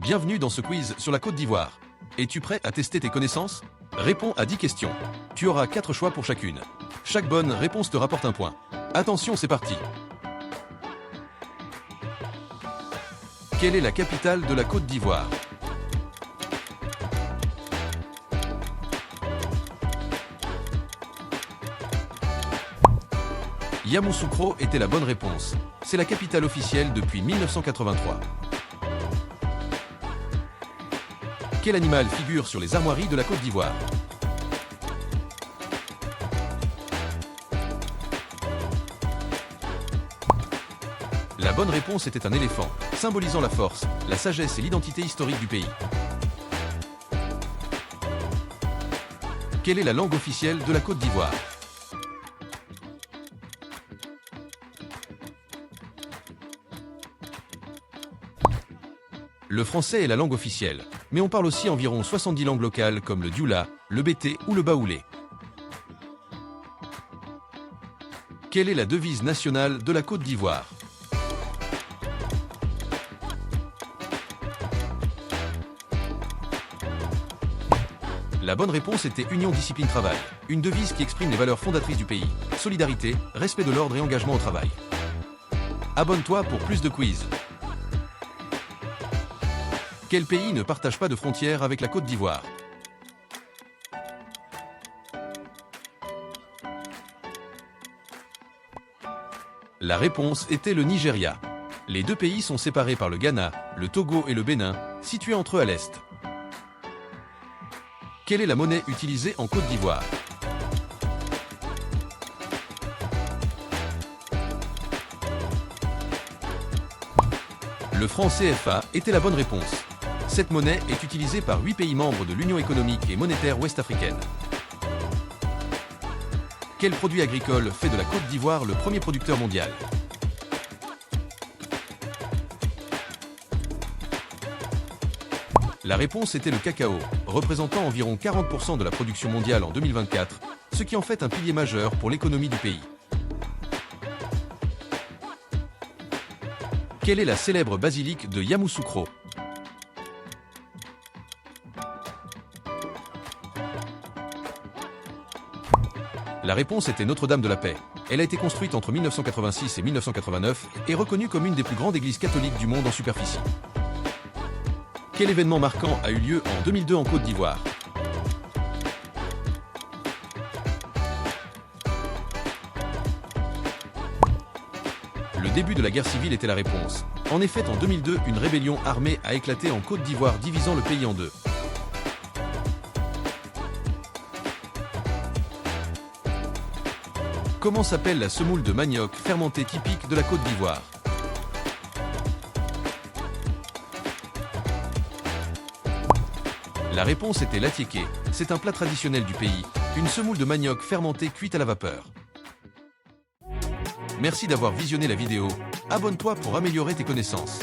Bienvenue dans ce quiz sur la Côte d'Ivoire. Es-tu prêt à tester tes connaissances? Réponds à 10 questions. Tu auras 4 choix pour chacune. Chaque bonne réponse te rapporte un point. Attention, c'est parti. Quelle est la capitale de la Côte d'Ivoire? Yamoussoukro était la bonne réponse. C'est la capitale officielle depuis 1983. Quel animal figure sur les armoiries de la Côte d'Ivoire? La bonne réponse était un éléphant, symbolisant la force, la sagesse et l'identité historique du pays. Quelle est la langue officielle de la Côte d'Ivoire? Le français est la langue officielle, mais on parle aussi environ 70 langues locales comme le dioula, le bété ou le baoulé. Quelle est la devise nationale de la Côte d'Ivoire? La bonne réponse était Union Discipline Travail, une devise qui exprime les valeurs fondatrices du pays, solidarité, respect de l'ordre et engagement au travail. Abonne-toi pour plus de quiz. Quel pays ne partage pas de frontière avec la Côte d'Ivoire? La réponse était le Nigeria. Les deux pays sont séparés par le Ghana, le Togo et le Bénin, situés entre eux à l'est. Quelle est la monnaie utilisée en Côte d'Ivoire? Le franc CFA était la bonne réponse. Cette monnaie est utilisée par 8 pays membres de l'Union économique et monétaire ouest-africaine. Quel produit agricole fait de la Côte d'Ivoire le premier producteur mondial? La réponse était le cacao, représentant environ 40% de la production mondiale en 2024, ce qui en fait un pilier majeur pour l'économie du pays. Quelle est la célèbre basilique de Yamoussoukro? La réponse était Notre-Dame de la Paix. Elle a été construite entre 1986 et 1989 et reconnue comme une des plus grandes églises catholiques du monde en superficie. Quel événement marquant a eu lieu en 2002 en Côte d'Ivoire? Le début de la guerre civile était la réponse. En effet, en 2002, une rébellion armée a éclaté en Côte d'Ivoire, divisant le pays en deux. Comment s'appelle la semoule de manioc fermentée typique de la Côte d'Ivoire? La réponse était l'atiéké. C'est un plat traditionnel du pays, une semoule de manioc fermentée cuite à la vapeur. Merci d'avoir visionné la vidéo. Abonne-toi pour améliorer tes connaissances.